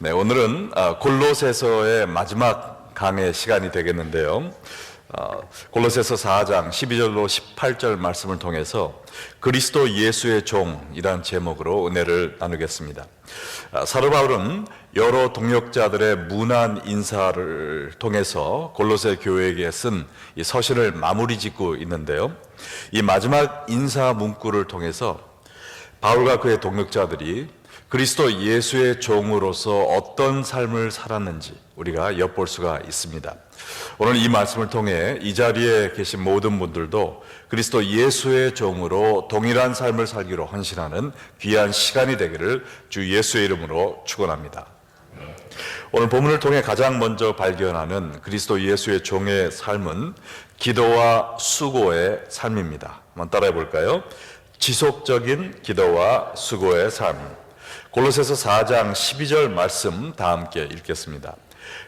네, 오늘은 골로새서의 마지막 강의 시간이 되겠는데요. 골로새서 4장 12절로 18절 말씀을 통해서 그리스도 예수의 종이라는 제목으로 은혜를 나누겠습니다. 사도 바울은 여러 동역자들의 문안 인사를 통해서 골로새 교회에게 쓴 이 서신을 마무리 짓고 있는데요. 이 마지막 인사 문구를 통해서 바울과 그의 동역자들이 그리스도 예수의 종으로서 어떤 삶을 살았는지 우리가 엿볼 수가 있습니다. 오늘 이 말씀을 통해 이 자리에 계신 모든 분들도 그리스도 예수의 종으로 동일한 삶을 살기로 헌신하는 귀한 시간이 되기를 주 예수의 이름으로 축원합니다. 오늘 본문을 통해 가장 먼저 발견하는 그리스도 예수의 종의 삶은 기도와 수고의 삶입니다. 한번 따라해 볼까요? 지속적인 기도와 수고의 삶. 골로새서 4장 12절 말씀 다 함께 읽겠습니다.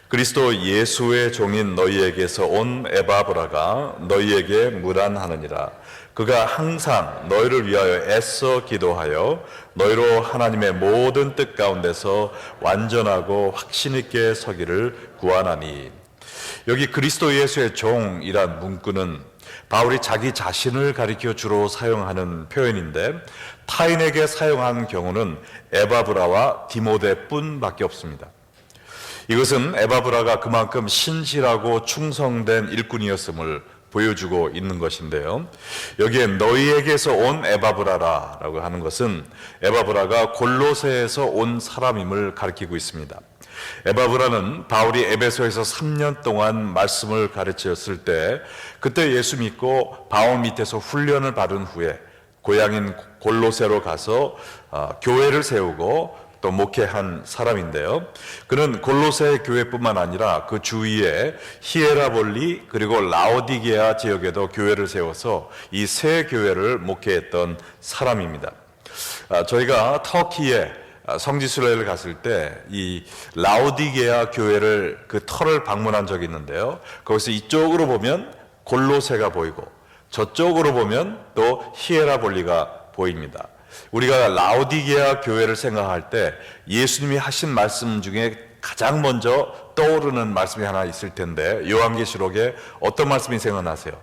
그리스도 예수의 종인 너희에게서 온 에바브라가 너희에게 무난하느니라. 그가 항상 너희를 위하여 애써 기도하여 너희로 하나님의 모든 뜻 가운데서 완전하고 확신 있게 서기를 구하나니. 여기 그리스도 예수의 종이란 문구는 바울이 자기 자신을 가리켜 주로 사용하는 표현인데 타인에게 사용한 경우는 에바브라와 디모데뿐밖에 없습니다. 이것은 에바브라가 그만큼 신실하고 충성된 일꾼이었음을 보여주고 있는 것인데요. 여기에 너희에게서 온 에바브라라고 하는 것은 에바브라가 골로새에서 온 사람임을 가리키고 있습니다. 에바브라는 바울이 에베소에서 3년 동안 말씀을 가르쳤을 때 그때 예수 믿고 바울 밑에서 훈련을 받은 후에 고향인 골로새로 가서 교회를 세우고 또 목회한 사람인데요. 그는 골로새 교회뿐만 아니라 그 주위에 히에라볼리 그리고 라오디게아 지역에도 교회를 세워서 이 세 교회를 목회했던 사람입니다. 저희가 터키에 성지순례를 갔을 때 이 라오디게아 교회를 그 터를 방문한 적이 있는데요. 거기서 이쪽으로 보면 골로새가 보이고 저쪽으로 보면 또 히에라볼리가 보입니다. 우리가 라오디게아 교회를 생각할 때 예수님이 하신 말씀 중에 가장 먼저 떠오르는 말씀이 하나 있을 텐데 요한계시록에 어떤 말씀이 생각나세요?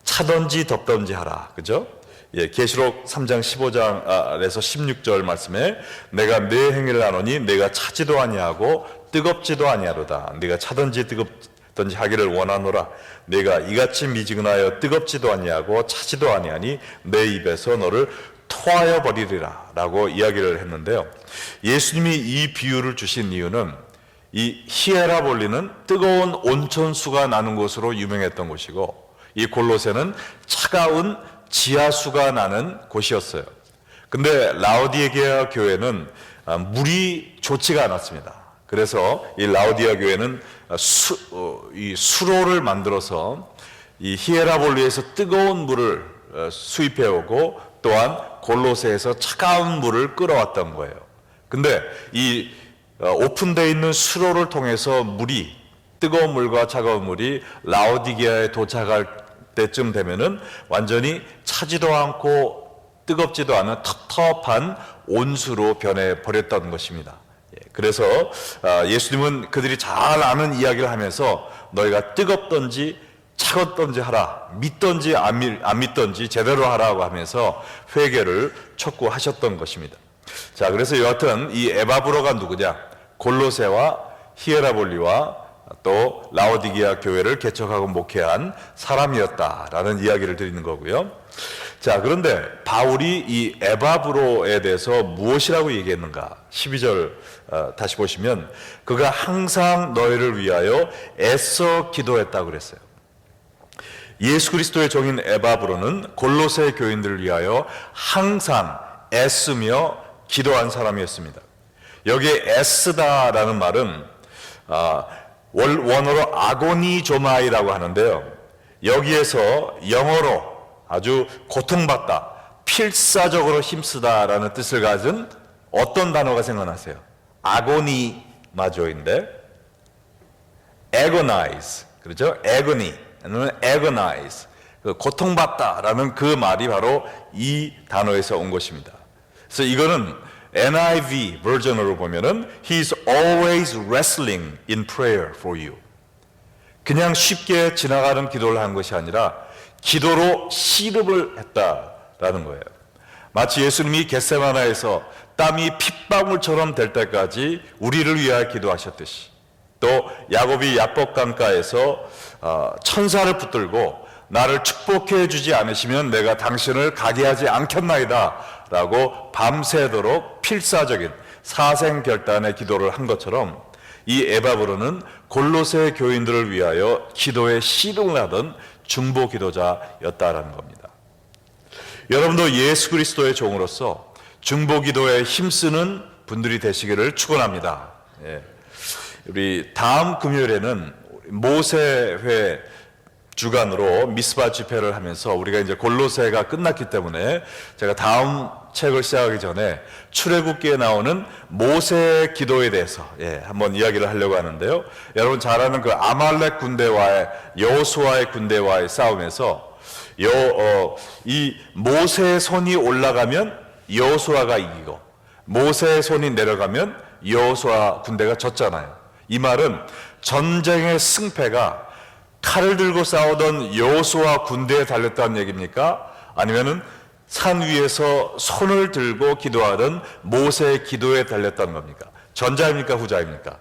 차든지 덥든지 하라. 그죠? 예, 계시록 3장 15절에서 16절 말씀에 내가 내 행위를 아노니 내가 차지도 아니하고 뜨겁지도 아니하로다. 네가 차든지 뜨겁든지 하기를 원하노라. 내가 이같이 미지근하여 뜨겁지도 아니하고 차지도 아니하니 내 입에서 너를 토하여 버리리라 라고 이야기를 했는데요. 예수님이 이 비유를 주신 이유는 이 히에라볼리는 뜨거운 온천수가 나는 곳으로 유명했던 곳이고 이 골로새는 차가운 지하수가 나는 곳이었어요. 근데 라오디게아 교회는 물이 좋지가 않았습니다. 그래서 이 라오디게아 교회는 이 수로를 만들어서 이 히에라볼리에서 뜨거운 물을 수입해 오고 또한 골로새에서 차가운 물을 끌어왔던 거예요. 근데 이 오픈되어 있는 수로를 통해서 물이 뜨거운 물과 차가운 물이 라오디게아에 도착할 때쯤 되면은 완전히 차지도 않고 뜨겁지도 않은 텁텁한 온수로 변해 버렸던 것입니다. 그래서 예수님은 그들이 잘 아는 이야기를 하면서 너희가 뜨겁든지 차갑든지 하라, 믿든지 안 믿든지 제대로 하라고 하면서 회개를 촉구하셨던 것입니다. 자, 그래서 여하튼 이 에바브로가 누구냐? 골로새와 히에라볼리와 또 라오디게아 교회를 개척하고 목회한 사람이었다라는 이야기를 드리는 거고요. 자, 그런데 바울이 이 에바브로에 대해서 무엇이라고 얘기했는가? 12절 다시 보시면 그가 항상 너희를 위하여 애써 기도했다고 그랬어요. 예수 그리스도의 종인 에바브로는 골로새 교인들을 위하여 항상 애쓰며 기도한 사람이었습니다. 여기에 애쓰다라는 말은 원어로 아고니조마이라고 하는데요. 여기에서 영어로 아주 고통받다, 필사적으로 힘쓰다라는 뜻을 가진 어떤 단어가 생각나세요? 아고니마조인데 agonize, 그렇죠? agony, 아니면 agonize, 고통받다라는 그 말이 바로 이 단어에서 온 것입니다. 그래서 이거는 NIV 버전으로 보면은 He's always wrestling in prayer for you. 그냥 쉽게 지나가는 기도를 한 것이 아니라 기도로 씨름을 했다라는 거예요. 마치 예수님이 겟세마나에서 땀이 핏방울처럼 될 때까지 우리를 위하여 기도하셨듯이, 또 야곱이 야복강가에서 천사를 붙들고 나를 축복해 주지 않으시면 내가 당신을 가게 하지 않겠나이다 라고 밤새도록 필사적인 사생결단의 기도를 한 것처럼, 이 에바브로는 골로새 교인들을 위하여 기도에 씨름을 하던 중보 기도자였다라는 겁니다. 여러분도 예수 그리스도의 종으로서 중보 기도에 힘쓰는 분들이 되시기를 축원합니다. 우리 다음 금요일에는 모세회 주간으로 미스바 집회를 하면서 우리가 이제 골로새가 끝났기 때문에 제가 다음 책을 시작하기 전에 출애굽기에 나오는 모세의 기도에 대해서 한번 이야기를 하려고 하는데요. 여러분 잘 아는 그 아말렉 군대와의 여호수아의 군대와의 싸움에서 이 모세의 손이 올라가면 여호수아가 이기고 모세의 손이 내려가면 여호수아 군대가 졌잖아요. 이 말은 전쟁의 승패가 칼을 들고 싸우던 여호수아 군대에 달렸다는 얘기입니까? 아니면은 산 위에서 손을 들고 기도하던 모세의 기도에 달렸다는 겁니까? 전자입니까? 후자입니까?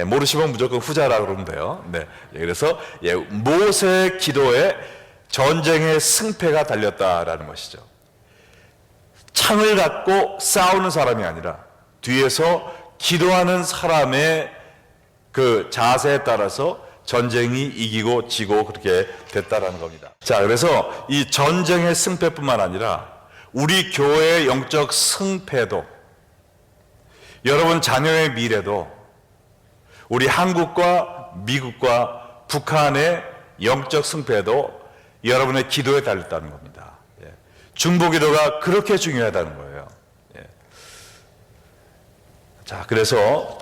모르시면 무조건 후자라고 그러면 돼요. 그래서 모세의 기도에 전쟁의 승패가 달렸다라는 것이죠. 창을 갖고 싸우는 사람이 아니라 뒤에서 기도하는 사람의 그 자세에 따라서 전쟁이 이기고 지고 그렇게 됐다라는 겁니다. 자, 그래서 이 전쟁의 승패뿐만 아니라 우리 교회의 영적 승패도, 여러분 자녀의 미래도, 우리 한국과 미국과 북한의 영적 승패도 여러분의 기도에 달렸다는 겁니다. 중보 기도가 그렇게 중요하다는 거예요. 자, 그래서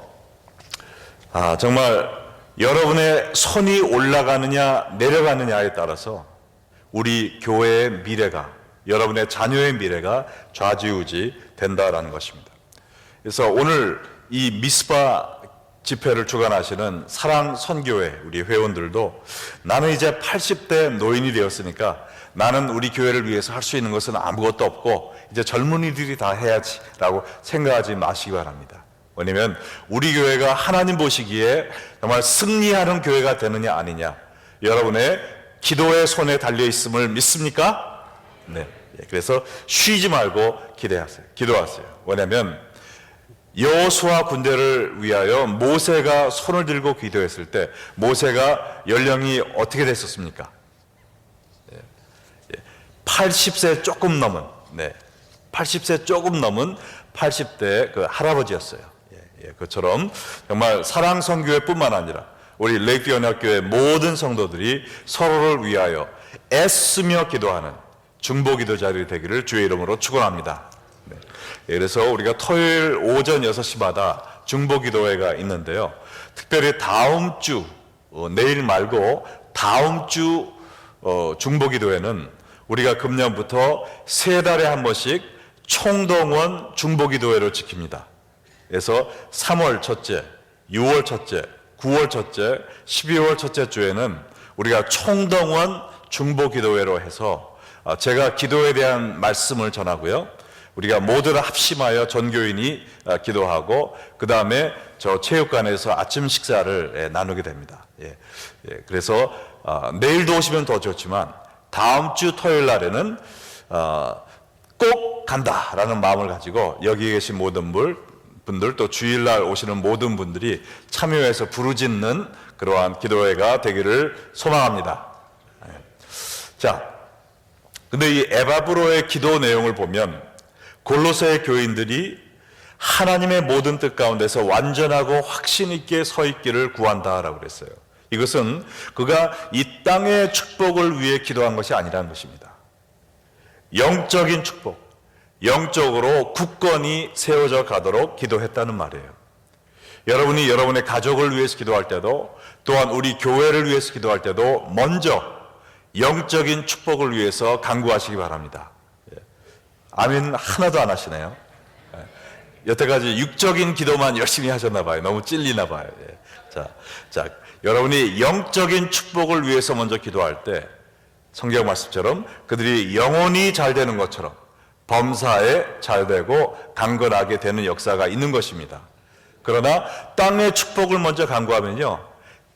정말 여러분의 손이 올라가느냐 내려가느냐에 따라서 우리 교회의 미래가, 여러분의 자녀의 미래가 좌지우지 된다라는 것입니다. 그래서 오늘 이 미스바 집회를 주관하시는 사랑 선교회 우리 회원들도, 나는 이제 80대 노인이 되었으니까 나는 우리 교회를 위해서 할 수 있는 것은 아무것도 없고 이제 젊은이들이 다 해야지 라고 생각하지 마시기 바랍니다. 왜냐면 우리 교회가 하나님 보시기에 정말 승리하는 교회가 되느냐 아니냐, 여러분의 기도의 손에 달려있음을 믿습니까? 그래서 쉬지 말고 기도하세요. 왜냐면 여호수아 군대를 위하여 모세가 손을 들고 기도했을 때 모세가 연령이 어떻게 됐었습니까? 80세 조금 넘은 80세 조금 넘은 80대 그 할아버지였어요. 그처럼 정말 사랑 선교회뿐만 아니라 우리 레이크 연합교회 모든 성도들이 서로를 위하여 애쓰며 기도하는 중보 기도자들이 되기를 주의 이름으로 축원합니다. 그래서 우리가 토요일 오전 6시마다 중보 기도회가 있는데요. 특별히 다음 주 내일 말고 다음 주 중보 기도회는 우리가 금년부터 3달에 한 번씩 총동원 중보 기도회를 지킵니다. 그래서 3월 첫째, 6월 첫째, 9월 첫째, 12월 첫째 주에는 우리가 총동원 중보 기도회로 해서 제가 기도에 대한 말씀을 전하고요. 우리가 모두를 합심하여 전교인이 기도하고 그 다음에 저 체육관에서 아침 식사를 나누게 됩니다. 그래서 내일도 오시면 더 좋지만 다음 주 토요일 날에는 꼭 간다라는 마음을 가지고 여기 계신 모든 분들, 또 주일날 오시는 모든 분들이 참여해서 부르짖는 그러한 기도회가 되기를 소망합니다. 자, 근데 이 에바브로의 기도 내용을 보면 골로새 교인들이 하나님의 모든 뜻 가운데서 완전하고 확신 있게 서 있기를 구한다라고 그랬어요. 이것은 그가 이 땅의 축복을 위해 기도한 것이 아니라는 것입니다. 영적인 축복, 영적으로 굳건히 세워져 가도록 기도했다는 말이에요. 여러분이 여러분의 가족을 위해서 기도할 때도, 또한 우리 교회를 위해서 기도할 때도 먼저 영적인 축복을 위해서 간구하시기 바랍니다. 아멘 하나도 안 하시네요. 여태까지 육적인 기도만 열심히 하셨나 봐요. 너무 찔리나 봐요. 예. 자, 여러분이 영적인 축복을 위해서 먼저 기도할 때 성경 말씀처럼 그들이 영혼이 잘 되는 것처럼 범사에 잘 되고 강건하게 되는 역사가 있는 것입니다. 그러나 땅의 축복을 먼저 간구하면요,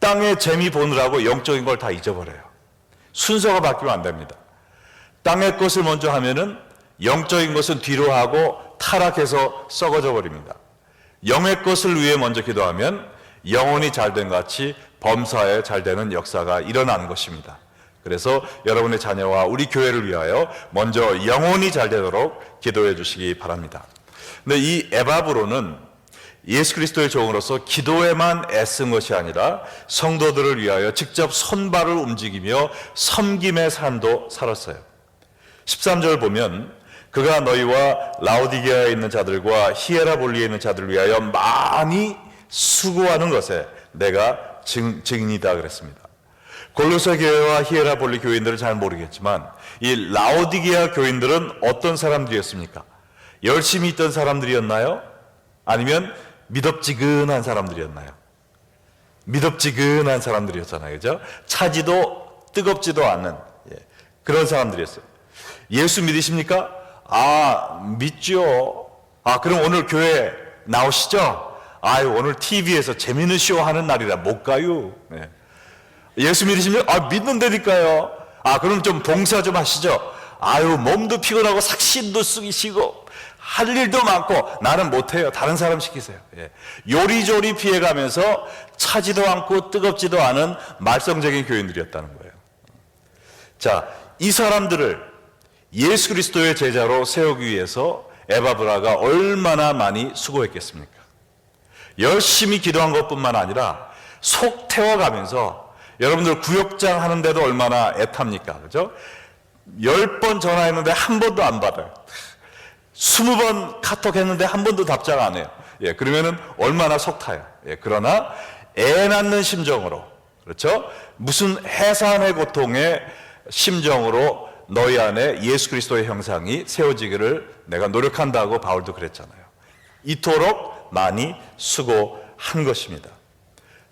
땅의 재미 보느라고 영적인 걸 다 잊어버려요. 순서가 바뀌면 안 됩니다. 땅의 것을 먼저 하면은 영적인 것은 뒤로 하고 타락해서 썩어져 버립니다. 영의 것을 위해 먼저 기도하면 영혼이 잘된 같이 범사에 잘 되는 역사가 일어나는 것입니다. 그래서 여러분의 자녀와 우리 교회를 위하여 먼저 영혼이 잘 되도록 기도해 주시기 바랍니다. 근데 이 에바브로는 예수 그리스도의 종으로서 기도에만 애쓴 것이 아니라 성도들을 위하여 직접 손발을 움직이며 섬김의 삶도 살았어요. 13절 보면 그가 너희와 라오디게아에 있는 자들과 히에라볼리에 있는 자들을 위하여 많이 수고하는 것에 내가 증인이다 그랬습니다. 골로새 교회와 히에라볼리 교인들은 잘 모르겠지만 이 라오디게아 교인들은 어떤 사람들이었습니까? 열심히 있던 사람들이었나요? 아니면 미덥지근한 사람들이었나요? 미덥지근한 사람들이었잖아요. 그죠? 차지도 뜨겁지도 않는 그런 사람들이었어요. 예수 믿으십니까? 믿죠. 그럼 오늘 교회 나오시죠? 오늘 TV에서 재밌는 쇼 하는 날이라 못 가요. 예수 믿으시면 믿는다니까요. 그럼 좀 봉사 좀 하시죠. 몸도 피곤하고 삭신도 쓰기시고 할 일도 많고 나는 못해요. 다른 사람 시키세요. 요리조리 피해가면서 차지도 않고 뜨겁지도 않은 말썽적인 교인들이었다는 거예요. 자, 이 사람들을 예수 그리스도의 제자로 세우기 위해서 에바브라가 얼마나 많이 수고했겠습니까? 열심히 기도한 것뿐만 아니라 속 태워가면서 여러분들 구역장 하는데도 얼마나 애탑니까? 그죠? 10번 전화했는데 한 번도 안 받아요. 20번 카톡 했는데 한 번도 답장 안 해요. 그러면은 얼마나 속 타요. 그러나 애 낳는 심정으로, 그렇죠? 무슨 해산의 고통의 심정으로 너희 안에 예수 그리스도의 형상이 세워지기를 내가 노력한다고 바울도 그랬잖아요. 이토록 많이 수고한 것입니다.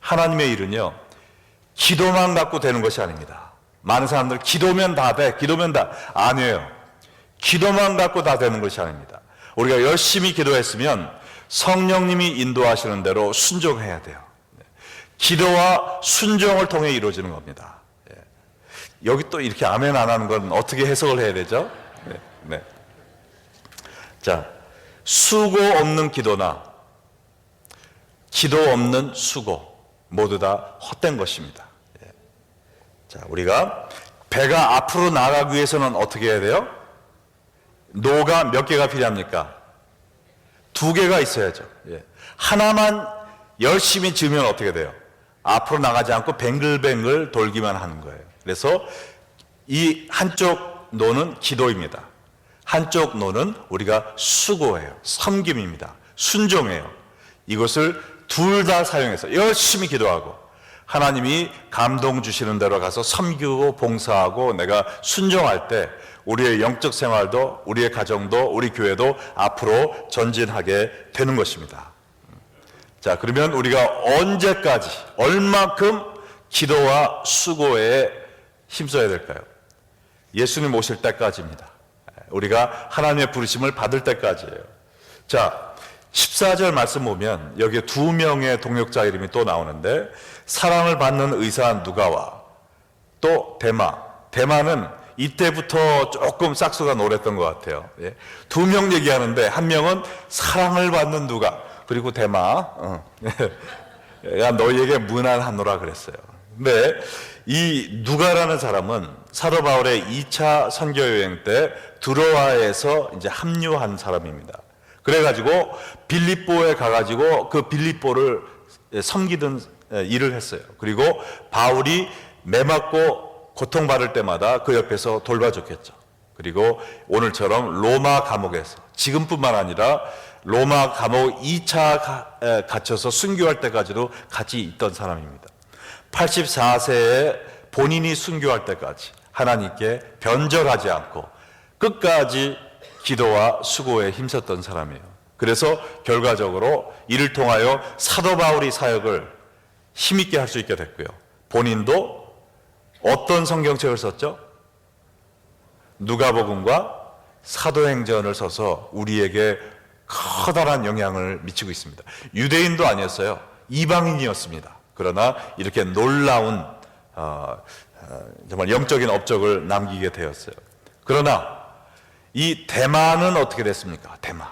하나님의 일은요, 기도만 갖고 되는 것이 아닙니다. 많은 사람들 기도면 다 돼, 기도면 다. 아니에요. 기도만 갖고 다 되는 것이 아닙니다. 우리가 열심히 기도했으면 성령님이 인도하시는 대로 순종해야 돼요. 기도와 순종을 통해 이루어지는 겁니다. 여기 또 이렇게 아멘 안 하는 건 어떻게 해석을 해야 되죠? 자, 수고 없는 기도나 기도 없는 수고 모두 다 헛된 것입니다. 자, 우리가 배가 앞으로 나가기 위해서는 어떻게 해야 돼요? 노가 몇 개가 필요합니까? 2개가 있어야죠. 하나만 열심히 지으면 어떻게 돼요? 앞으로 나가지 않고 뱅글뱅글 돌기만 하는 거예요. 그래서 이 한쪽 노는 기도입니다. 한쪽 노는 우리가 수고해요. 섬김입니다. 순종해요. 이것을 둘 다 사용해서 열심히 기도하고 하나님이 감동 주시는 대로 가서 섬기고 봉사하고 내가 순종할 때 우리의 영적 생활도 우리의 가정도 우리 교회도 앞으로 전진하게 되는 것입니다. 자, 그러면 우리가 언제까지 얼마큼 기도와 수고에 힘써야 될까요? 예수님 오실 때까지입니다. 우리가 하나님의 부르심을 받을 때까지예요. 자, 14절 말씀 보면 여기에 2명의 동역자 이름이 또 나오는데 사랑을 받는 의사 누가와 또 데마는 이때부터 조금 싹수가 노랬던 것 같아요. 2명 얘기하는데 한 명은 사랑을 받는 누가, 그리고 데마 야 너희에게 문안하노라 그랬어요. 근데 이 누가라는 사람은 사도 바울의 2차 선교 여행 때 드로아에서 이제 합류한 사람입니다. 그래가지고 빌립보에 가가지고 그 빌립보를 섬기던 일을 했어요. 그리고 바울이 매 맞고 고통받을 때마다 그 옆에서 돌봐줬겠죠. 그리고 오늘처럼 로마 감옥에서 지금뿐만 아니라 로마 감옥 2차 갇혀서 순교할 때까지도 같이 있던 사람입니다. 84세에 본인이 순교할 때까지 하나님께 변절하지 않고 끝까지 기도와 수고에 힘썼던 사람이에요. 그래서 결과적으로 이를 통하여 사도 바울이 사역을 힘있게 할 수 있게 됐고요. 본인도 어떤 성경책을 썼죠? 누가복음과 사도행전을 써서 우리에게 커다란 영향을 미치고 있습니다. 유대인도 아니었어요. 이방인이었습니다. 그러나 이렇게 놀라운 정말 영적인 업적을 남기게 되었어요. 그러나 이 데마는 어떻게 됐습니까? 데마,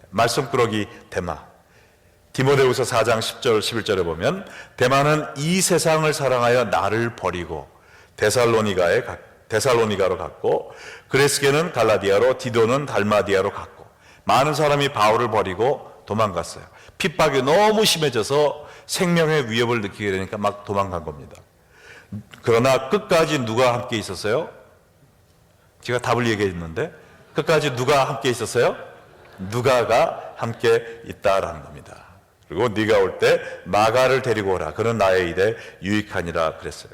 말씀꾸러기 데마. 디모데후서 4장 10절 11절에 보면 데마는 이 세상을 사랑하여 나를 버리고 데살로니가로 갔고, 그레스게는 갈라디아로, 디도는 달마디아로 갔고, 많은 사람이 바울을 버리고 도망갔어요. 핍박이 너무 심해져서 생명의 위협을 느끼게 되니까 막 도망간 겁니다. 그러나 끝까지 누가 함께 있었어요? 제가 답을 얘기했는데 끝까지 누가 함께 있었어요? 누가가 함께 있다라는 겁니다. 그리고 네가 올 때 마가를 데리고 오라. 그는 나의 일에 유익하니라 그랬어요.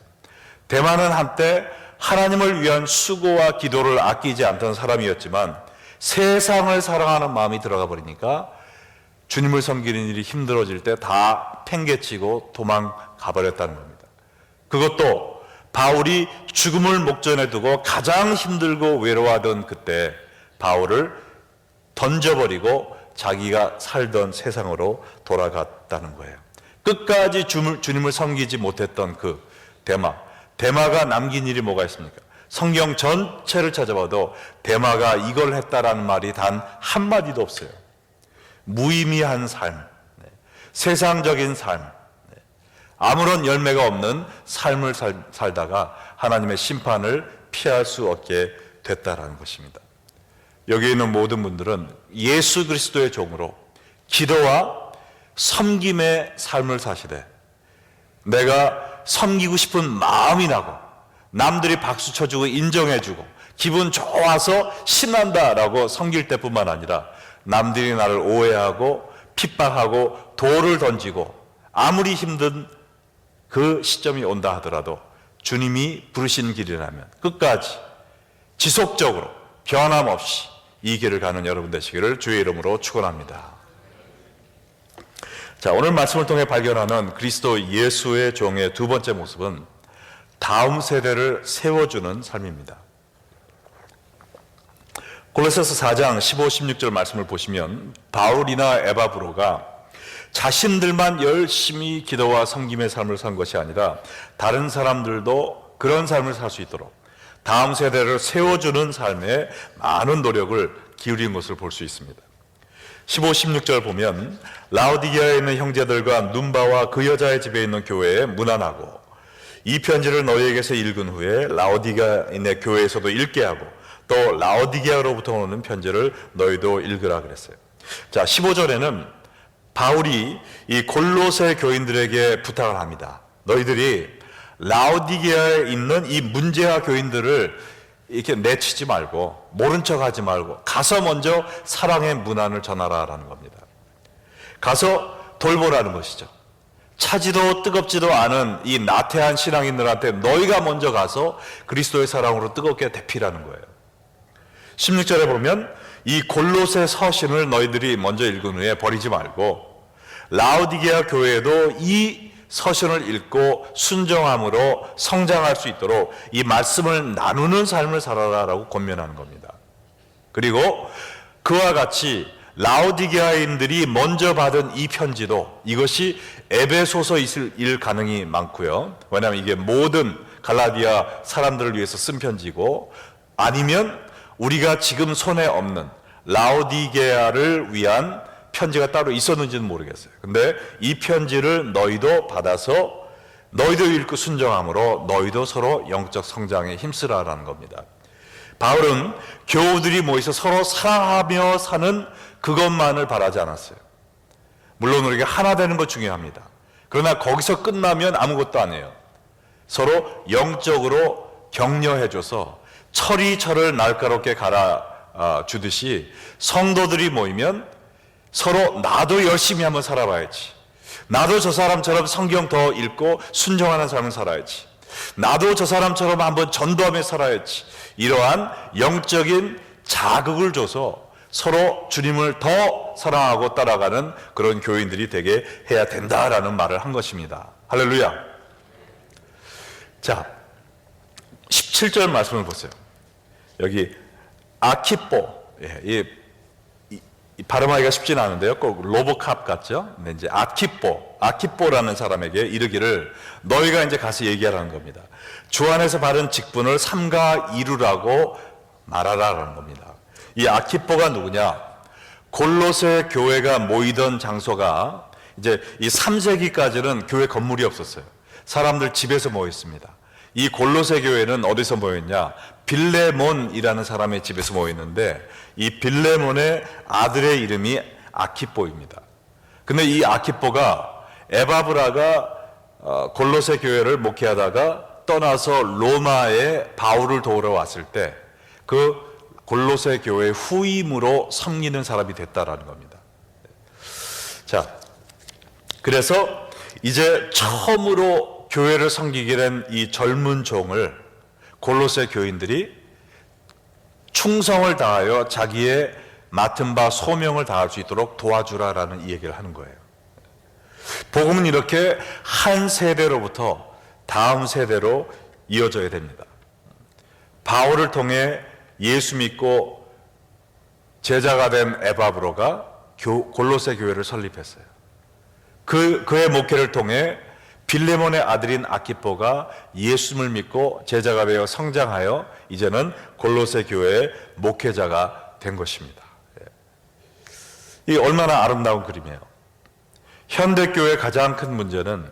데마는 한때 하나님을 위한 수고와 기도를 아끼지 않던 사람이었지만 세상을 사랑하는 마음이 들어가 버리니까 주님을 섬기는 일이 힘들어질 때 다 팽개치고 도망가 버렸다는 겁니다. 그것도 바울이 죽음을 목전에 두고 가장 힘들고 외로워하던 그때 바울을 던져버리고 자기가 살던 세상으로 돌아갔다는 거예요. 끝까지 주님을 섬기지 못했던 그 데마가 남긴 일이 뭐가 있습니까? 성경 전체를 찾아봐도 데마가 이걸 했다라는 말이 단 한마디도 없어요. 무의미한 삶, 세상적인 삶, 아무런 열매가 없는 삶을 살다가 하나님의 심판을 피할 수 없게 됐다라는 것입니다. 여기 있는 모든 분들은 예수 그리스도의 종으로 기도와 섬김의 삶을 사시되 내가 섬기고 싶은 마음이 나고 남들이 박수 쳐주고 인정해주고 기분 좋아서 신난다라고 섬길 때뿐만 아니라 남들이 나를 오해하고 핍박하고 돌을 던지고 아무리 힘든 그 시점이 온다 하더라도 주님이 부르신 길이라면 끝까지 지속적으로 변함없이 이 길을 가는 여러분 되시기를 주의 이름으로 축원합니다. 자, 오늘 말씀을 통해 발견하는 그리스도 예수의 종의 두 번째 모습은 다음 세대를 세워주는 삶입니다. 골로새서 4장 15, 16절 말씀을 보시면 바울이나 에바브로가 자신들만 열심히 기도와 섬김의 삶을 산 것이 아니라 다른 사람들도 그런 삶을 살 수 있도록 다음 세대를 세워주는 삶에 많은 노력을 기울인 것을 볼 수 있습니다. 15, 16절 보면 라오디게아에 있는 형제들과 눈바와 그 여자의 집에 있는 교회에 문안하고 이 편지를 너희에게서 읽은 후에 라오디게아에 있는 교회에서도 읽게 하고 또 라오디게아로부터 오는 편지를 너희도 읽으라 그랬어요. 자, 15절에는 바울이 이 골로새 교인들에게 부탁을 합니다. 너희들이 라오디게아에 있는 이 문제아 교인들을 이렇게 내치지 말고 모른 척하지 말고 가서 먼저 사랑의 문안을 전하라라는 겁니다. 가서 돌보라는 것이죠. 차지도 뜨겁지도 않은 이 나태한 신앙인들한테 너희가 먼저 가서 그리스도의 사랑으로 뜨겁게 데피라는 거예요. 16절에 보면 이 골로새 서신을 너희들이 먼저 읽은 후에 버리지 말고 라오디게아 교회에도 이 서신을 읽고 순종함으로 성장할 수 있도록 이 말씀을 나누는 삶을 살아라라고 권면하는 겁니다. 그리고 그와 같이 라오디게아인들이 먼저 받은 이 편지도 이것이 에베소서 있을 가능이 많고요. 왜냐하면 이게 모든 갈라디아 사람들을 위해서 쓴 편지고 아니면 우리가 지금 손에 없는 라오디게아를 위한 편지가 따로 있었는지는 모르겠어요. 근데 이 편지를 너희도 받아서 너희도 읽고 순종함으로 너희도 서로 영적 성장에 힘쓰라라는 겁니다. 바울은 교우들이 모여서 서로 사랑하며 사는 그것만을 바라지 않았어요. 물론 우리가 하나 되는 것 중요합니다. 그러나 거기서 끝나면 아무것도 아니에요. 서로 영적으로 격려해줘서 철이 철을 날카롭게 갈아주듯이 성도들이 모이면 서로 나도 열심히 한번 살아봐야지. 나도 저 사람처럼 성경 더 읽고 순종하는 삶을 살아야지. 나도 저 사람처럼 한번 전도하며 살아야지. 이러한 영적인 자극을 줘서 서로 주님을 더 사랑하고 따라가는 그런 교인들이 되게 해야 된다라는 말을 한 것입니다. 할렐루야. 자, 17절 말씀을 보세요. 여기 아키포, 이 발음하기가 쉽지는 않은데요. 꼭 로보캅 같죠? 근데 이제 아키포라는 사람에게 이르기를 너희가 이제 가서 얘기하라는 겁니다. 주 안에서 바른 직분을 삼가 이루라고 말하라는 겁니다. 이 아키포가 누구냐? 골로새 교회가 모이던 장소가 이제 이 3세기까지는 교회 건물이 없었어요. 사람들 집에서 모였습니다. 이 골로새 교회는 어디서 모였냐? 빌레몬이라는 사람의 집에서 모였는데 이 빌레몬의 아들의 이름이 아키포입니다. 근데 이 아키포가 에바브라가 골로새 교회를 목회하다가 떠나서 로마에 바울을 도우러 왔을 때 그 골로새 교회 후임으로 섬기는 사람이 됐다라는 겁니다. 자, 그래서 이제 처음으로 교회를 섬기게 된 이 젊은 종을 골로새 교인들이 충성을 다하여 자기의 맡은 바 소명을 다할 수 있도록 도와주라라는 이 얘기를 하는 거예요. 복음은 이렇게 한 세대로부터 다음 세대로 이어져야 됩니다. 바울을 통해 예수 믿고 제자가 된 에바브로가 골로새 교회를 설립했어요. 그의 목회를 통해 빌레몬의 아들인 아키포가 예수를 믿고 제자가 되어 성장하여 이제는 골로새 교회의 목회자가 된 것입니다. 이 얼마나 아름다운 그림이에요. 현대교회의 가장 큰 문제는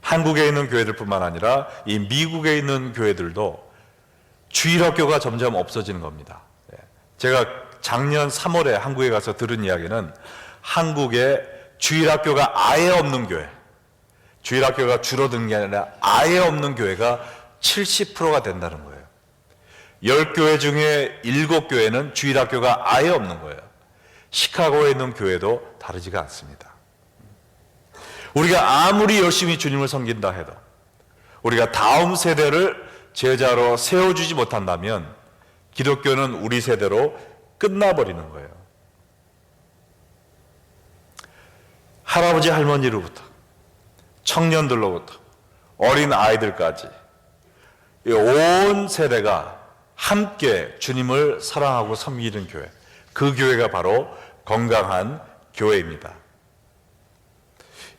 한국에 있는 교회들뿐만 아니라 이 미국에 있는 교회들도 주일학교가 점점 없어지는 겁니다. 제가 작년 3월에 한국에 가서 들은 이야기는 한국에 주일학교가 아예 없는 교회, 주일학교가 줄어드는 게 아니라 아예 없는 교회가 70%가 된다는 거예요. 10교회 중에 7교회는 주일학교가 아예 없는 거예요. 시카고에 있는 교회도 다르지가 않습니다. 우리가 아무리 열심히 주님을 섬긴다 해도 우리가 다음 세대를 제자로 세워주지 못한다면 기독교는 우리 세대로 끝나버리는 거예요. 할아버지 할머니로부터 청년들로부터 어린 아이들까지 온 세대가 함께 주님을 사랑하고 섬기는 교회, 그 교회가 바로 건강한 교회입니다.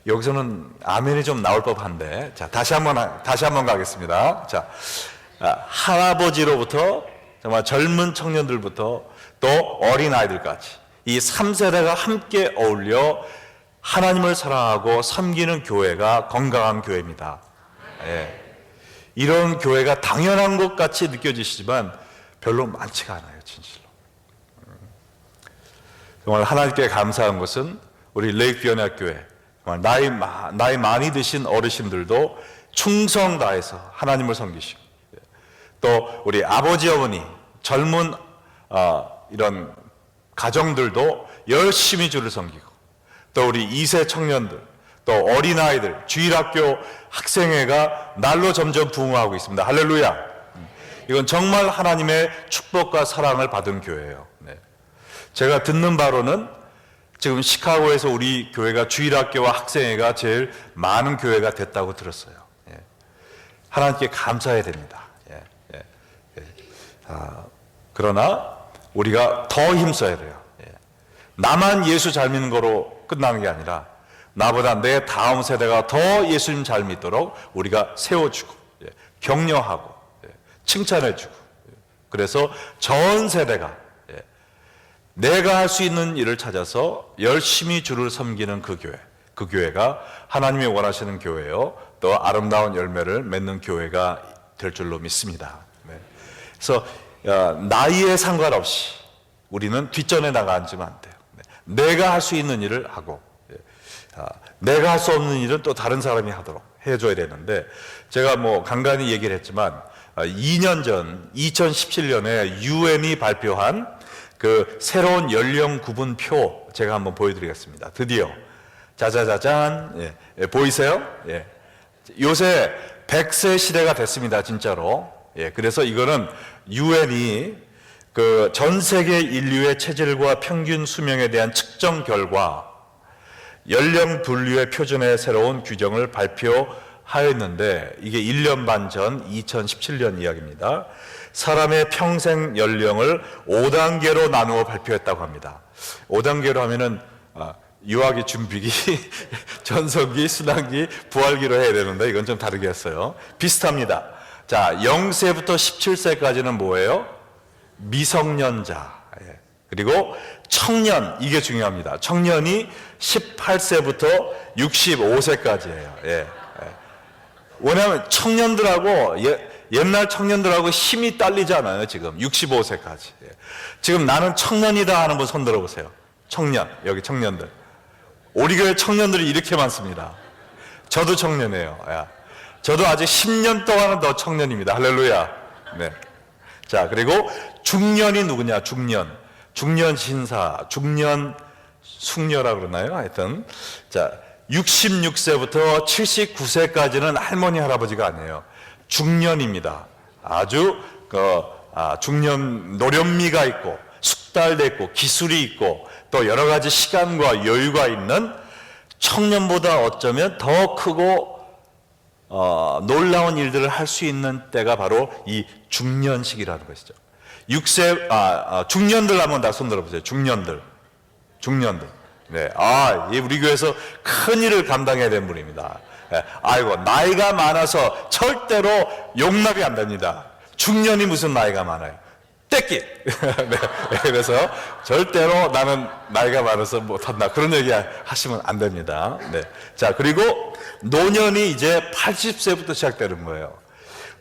여기서는 아멘이 좀 나올 법한데, 자, 다시 한번 가겠습니다. 자, 할아버지로부터 정말 젊은 청년들부터 또 어린 아이들까지 이 3세대가 함께 어울려 하나님을 사랑하고 섬기는 교회가 건강한 교회입니다. 예. 이런 교회가 당연한 것 같이 느껴지시지만 별로 많지가 않아요, 진실로. 정말 하나님께 감사한 것은 우리 레이크 연합교회 나이 많이 드신 어르신들도 충성 다해서 하나님을 섬기시고, 또 우리 아버지 어머니 젊은 이런 가정들도 열심히 주를 섬기고, 또 우리 2세 청년들, 또 어린아이들, 주일학교 학생회가 날로 점점 부흥하고 있습니다. 할렐루야. 이건 정말 하나님의 축복과 사랑을 받은 교회예요. 네. 제가 듣는 바로는 지금 시카고에서 우리 교회가 주일학교와 학생회가 제일 많은 교회가 됐다고 들었어요. 예. 하나님께 감사해야 됩니다. 그러나 우리가 더 힘써야 돼요. 예. 나만 예수 잘 믿는 거로 끝나는 게 아니라 나보다 내 다음 세대가 더 예수님 잘 믿도록 우리가 세워주고, 예. 격려하고, 예. 칭찬해주고, 예. 그래서 전 세대가 내가 할 수 있는 일을 찾아서 열심히 주를 섬기는 그 교회, 그 교회가 하나님이 원하시는 교회요, 또 아름다운 열매를 맺는 교회가 될 줄로 믿습니다. 네. 그래서 나이에 상관없이 우리는 뒷전에 나가 앉으면 안 돼요. 네. 내가 할 수 있는 일을 하고, 내가 할 수 없는 일은 또 다른 사람이 하도록 해줘야 되는데, 제가 간간히 얘기를 했지만 2년 전 2017년에 유엔이 발표한 그 새로운 연령 구분표 제가 한번 보여드리겠습니다. 드디어 짜자자잔, 예, 보이세요? 예. 요새 100세 시대가 됐습니다, 진짜로. 예, 그래서 이거는 유엔이 그 전 세계 인류의 체질과 평균 수명에 대한 측정 결과 연령 분류의 표준의 새로운 규정을 발표하였는데, 이게 1년 반 전 2017년 이야기입니다. 사람의 평생 연령을 5단계로 나누어 발표했다고 합니다. 5단계로 하면은 유아기, 준비기, 전성기, 순환기, 부활기로 해야 되는데 이건 좀 다르게 했어요. 비슷합니다. 자, 0세부터 17세까지는 뭐예요? 미성년자. 그리고 청년, 이게 중요합니다. 청년이 18세부터 65세까지예요. 왜냐하면 청년들하고 옛날 청년들하고 힘이 딸리잖아요. 지금 65세까지. 지금 나는 청년이다 하는 분 손 들어보세요. 청년, 여기 청년들. 우리 교회 청년들이 이렇게 많습니다. 저도 청년이에요. 저도 아직 10년 동안은 더 청년입니다. 할렐루야. 네. 자, 그리고 중년이 누구냐? 중년 신사, 중년 숙녀라 그러나요? 하여튼, 자, 66세부터 79세까지는 할머니, 할아버지가 아니에요. 중년입니다. 아주 중년 노련미가 있고 숙달돼 있고 기술이 있고 또 여러 가지 시간과 여유가 있는, 청년보다 어쩌면 더 크고 놀라운 일들을 할 수 있는 때가 바로 이 중년 시기라는 것이죠. 중년들 한번 다 손 들어보세요. 중년들. 네, 우리 교회에서 큰 일을 감당해야 되는 분입니다. 아이고, 나이가 많아서 절대로 용납이 안 됩니다. 중년이 무슨 나이가 많아요? 떼끼. 네, 그래서 절대로 나는 나이가 많아서 못한다, 그런 얘기 하시면 안 됩니다. 네. 자, 그리고 노년이 이제 80세부터 시작되는 거예요.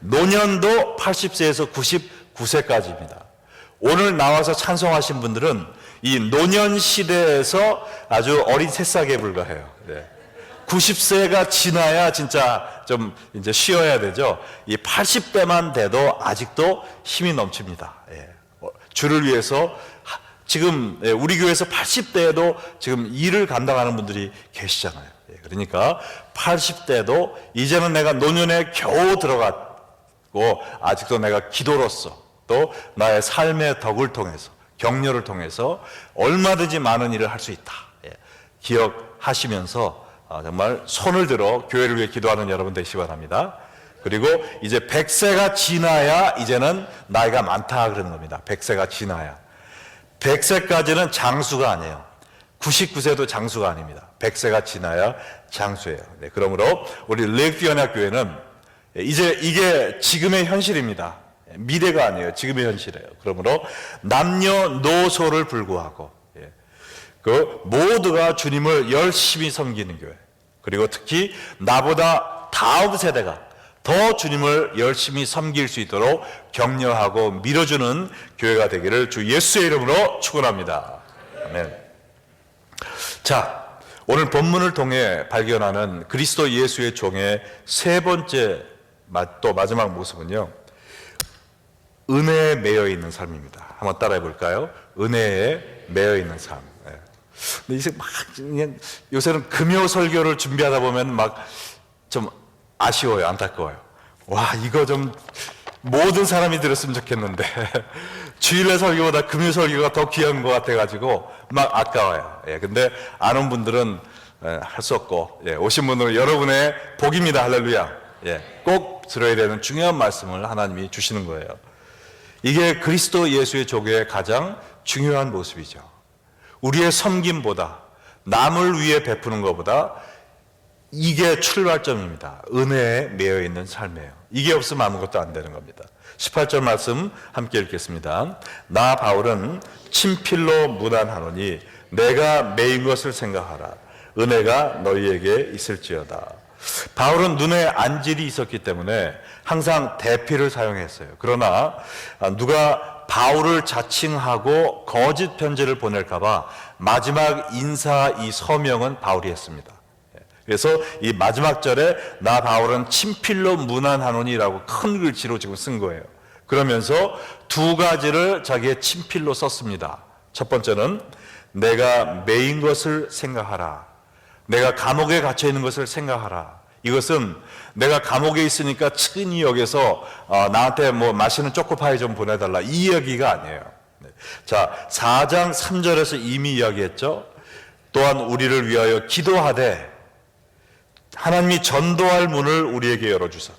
노년도 80세에서 99세까지입니다. 오늘 나와서 찬송하신 분들은 이 노년 시대에서 아주 어린 새싹에 불과해요. 네. 90세가 지나야 진짜 좀 이제 쉬어야 되죠. 이 80대만 돼도 아직도 힘이 넘칩니다. 주를 위해서 지금 우리 교회에서 80대에도 지금 일을 감당하는 분들이 계시잖아요. 그러니까 80대도 이제는 내가 노년에 겨우 들어갔고 아직도 내가 기도로서 또 나의 삶의 덕을 통해서 격려를 통해서 얼마든지 많은 일을 할 수 있다. 기억하시면서 정말 손을 들어 교회를 위해 기도하는 여러분 되시기 바랍니다. 그리고 이제 100세가 지나야 이제는 나이가 많다 그러는 겁니다. 100세가 지나야. 100세까지는 장수가 아니에요. 99세도 장수가 아닙니다. 100세가 지나야 장수예요. 네, 그러므로 우리 레이크 연합교회는 이제 이게 지금의 현실입니다. 미래가 아니에요. 지금의 현실이에요. 그러므로 남녀노소를 불구하고 그 모두가 주님을 열심히 섬기는 교회, 그리고 특히 나보다 다음 세대가 더 주님을 열심히 섬길 수 있도록 격려하고 밀어주는 교회가 되기를 주 예수의 이름으로 축원합니다. 아멘. 자, 오늘 본문을 통해 발견하는 그리스도 예수의 종의 세 번째 또 마지막 모습은요, 은혜에 매여 있는 삶입니다. 한번 따라해 볼까요? 은혜에 매여 있는 삶. 근데 이제 막 그냥 요새는 금요 설교를 준비하다 보면 막 좀 아쉬워요, 안타까워요. 와, 이거 좀 모든 사람이 들었으면 좋겠는데 주일날 설교보다 금요 설교가 더 귀한 것 같아가지고 막 아까워요. 근데 안 온 분들은 할 수 없고, 오신 분들은 여러분의 복입니다. 할렐루야. 꼭 들어야 되는 중요한 말씀을 하나님이 주시는 거예요. 이게 그리스도 예수의 종의 가장 중요한 모습이죠. 우리의 섬김보다, 남을 위해 베푸는 것보다 이게 출발점입니다. 은혜에 매여 있는 삶이에요. 이게 없으면 아무것도 안 되는 겁니다. 18절 말씀 함께 읽겠습니다. 나 바울은 친필로 문안하노니 내가 매인 것을 생각하라. 은혜가 너희에게 있을지어다. 바울은 눈에 안질이 있었기 때문에 항상 대피를 사용했어요. 그러나 누가 바울을 자칭하고 거짓 편지를 보낼까봐 마지막 인사 이 서명은 바울이 했습니다. 그래서 이 마지막 절에 나 바울은 친필로 문안하노니라고 큰 글씨로 지금 쓴 거예요. 그러면서 두 가지를 자기의 친필로 썼습니다. 첫 번째는 내가 매인 것을 생각하라. 내가 감옥에 갇혀 있는 것을 생각하라. 이것은 내가 감옥에 있으니까 친히 여기서 나한테 뭐 맛있는 초코파이 좀 보내달라, 이 얘기가 아니에요. 자, 4장 3절에서 이미 이야기했죠. 또한 우리를 위하여 기도하되 하나님이 전도할 문을 우리에게 열어주사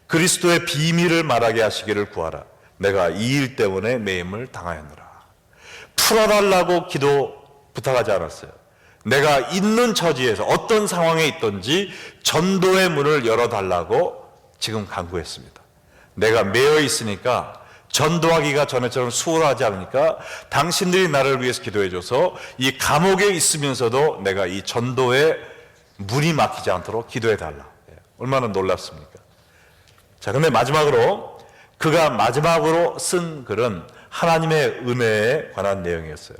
그리스도의 비밀을 말하게 하시기를 구하라. 내가 이 일 때문에 매임을 당하였노라. 풀어달라고 기도 부탁하지 않았어요. 내가 있는 처지에서 어떤 상황에 있든지 전도의 문을 열어달라고 지금 간구했습니다. 내가 매여 있으니까 전도하기가 전에처럼 수월하지 않으니까 당신들이 나를 위해서 기도해줘서 이 감옥에 있으면서도 내가 이 전도에 문이 막히지 않도록 기도해달라. 얼마나 놀랍습니까? 자, 근데 마지막으로 그가 마지막으로 쓴 글은 하나님의 은혜에 관한 내용이었어요.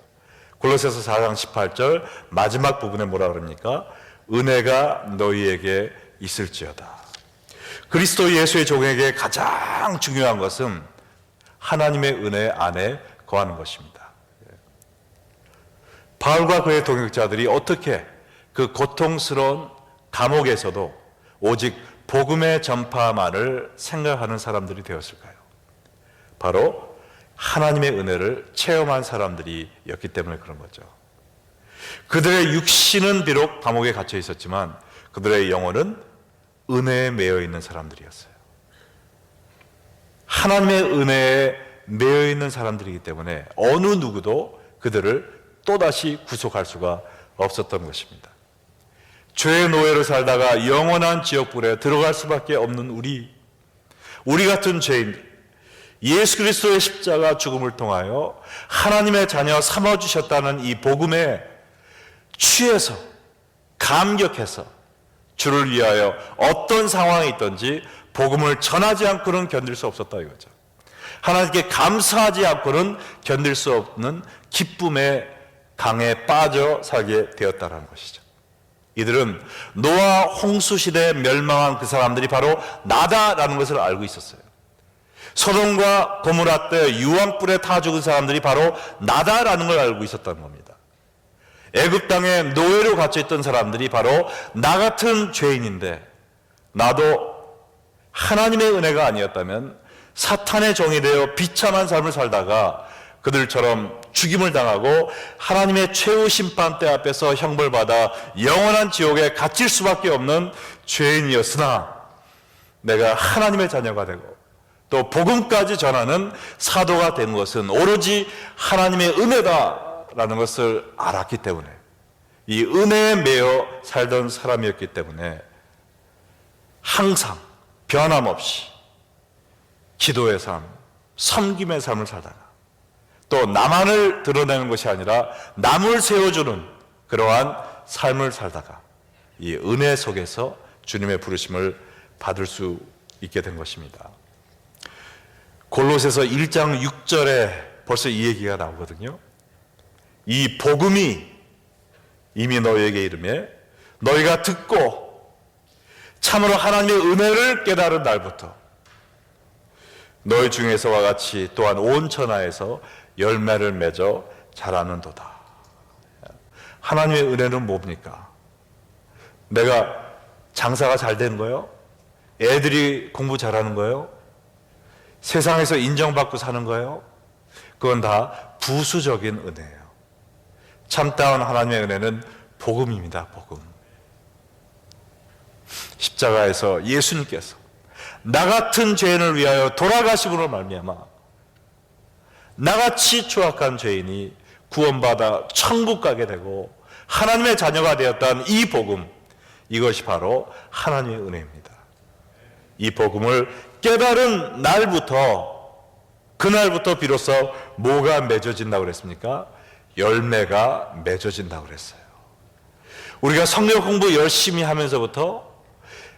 골로새서 4장 18절 마지막 부분에 뭐라 그럽니까? 은혜가 너희에게 있을지어다. 그리스도 예수의 종에게 가장 중요한 것은 하나님의 은혜 안에 거하는 것입니다. 바울과 그의 동역자들이 어떻게 그 고통스러운 감옥에서도 오직 복음의 전파만을 생각하는 사람들이 되었을까요? 바로 하나님의 은혜를 체험한 사람들이었기 때문에 그런 거죠. 그들의 육신은 비록 감옥에 갇혀 있었지만 그들의 영혼은 은혜에 매여 있는 사람들이었어요. 하나님의 은혜에 매여 있는 사람들이기 때문에 어느 누구도 그들을 또다시 구속할 수가 없었던 것입니다. 죄의 노예로 살다가 영원한 지옥불에 들어갈 수밖에 없는 우리 같은 죄인들, 예수 그리스도의 십자가 죽음을 통하여 하나님의 자녀 삼아주셨다는 이 복음에 취해서 감격해서 주를 위하여 어떤 상황에 있든지 복음을 전하지 않고는 견딜 수 없었다 이거죠. 하나님께 감사하지 않고는 견딜 수 없는 기쁨의 강에 빠져 살게 되었다는 것이죠. 이들은 노아 홍수 시대에 멸망한 그 사람들이 바로 나다라는 것을 알고 있었어요. 소돔과 고모라 때 유황불에 타 죽은 사람들이 바로 나다라는 걸 알고 있었다는 겁니다. 애굽 땅에 노예로 갇혀있던 사람들이 바로 나 같은 죄인인데 나도 하나님의 은혜가 아니었다면 사탄의 종이 되어 비참한 삶을 살다가 그들처럼 죽임을 당하고 하나님의 최후 심판대 앞에서 형벌받아 영원한 지옥에 갇힐 수밖에 없는 죄인이었으나 내가 하나님의 자녀가 되고 또 복음까지 전하는 사도가 된 것은 오로지 하나님의 은혜다라는 것을 알았기 때문에 이 은혜에 매여 살던 사람이었기 때문에 항상 변함없이 기도의 삶, 섬김의 삶을 살다가 또 나만을 드러내는 것이 아니라 남을 세워주는 그러한 삶을 살다가 이 은혜 속에서 주님의 부르심을 받을 수 있게 된 것입니다. 골로새서 1장 6절에 벌써 이 얘기가 나오거든요. 이 복음이 이미 너희에게 이르매 너희가 듣고 참으로 하나님의 은혜를 깨달은 날부터 너희 중에서와 같이 또한 온 천하에서 열매를 맺어 자라는도다. 하나님의 은혜는 뭡니까? 내가 장사가 잘 되는 거예요? 애들이 공부 잘하는 거예요? 세상에서 인정받고 사는 거예요? 그건 다 부수적인 은혜예요. 참다운 하나님의 은혜는 복음입니다. 복음. 십자가에서 예수님께서 나 같은 죄인을 위하여 돌아가심으로 말미암아 나같이 추악한 죄인이 구원받아 천국 가게 되고 하나님의 자녀가 되었다는 이 복음, 이것이 바로 하나님의 은혜입니다. 이 복음을 깨달은 날부터, 그날부터 비로소 뭐가 맺어진다고 그랬습니까? 열매가 맺어진다고 그랬어요. 우리가 성경 공부 열심히 하면서부터,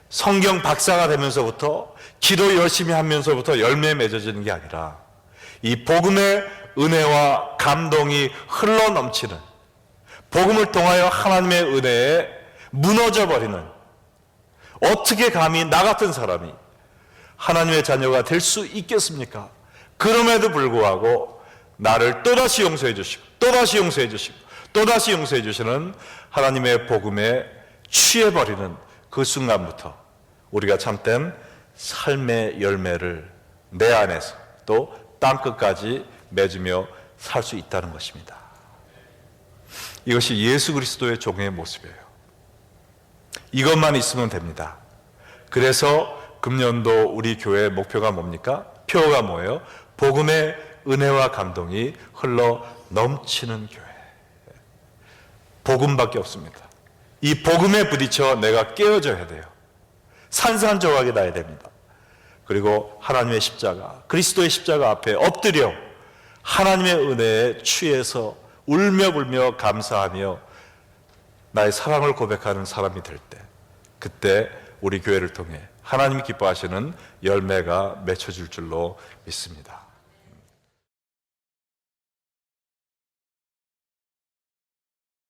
성경 박사가 되면서부터, 기도 열심히 하면서부터 열매 맺어지는 게 아니라 이 복음의 은혜와 감동이 흘러 넘치는, 복음을 통하여 하나님의 은혜에 무너져 버리는, 어떻게 감히 나 같은 사람이 하나님의 자녀가 될 수 있겠습니까? 그럼에도 불구하고 나를 또다시 용서해 주시고 또다시 용서해 주시고 또다시 용서해 주시는 하나님의 복음에 취해버리는 그 순간부터 우리가 참된 삶의 열매를 내 안에서 또 땅끝까지 맺으며 살 수 있다는 것입니다. 이것이 예수 그리스도의 종의 모습이에요. 이것만 있으면 됩니다. 그래서 금년도 우리 교회의 목표가 뭡니까? 표가 뭐예요? 복음의 은혜와 감동이 흘러 넘치는 교회. 복음밖에 없습니다. 이 복음에 부딪혀 내가 깨어져야 돼요. 산산조각이 나야 됩니다. 그리고 하나님의 십자가, 그리스도의 십자가 앞에 엎드려 하나님의 은혜에 취해서 울며불며 감사하며 나의 사랑을 고백하는 사람이 될 때, 그때 우리 교회를 통해 하나님이 기뻐하시는 열매가 맺혀질 줄로 믿습니다.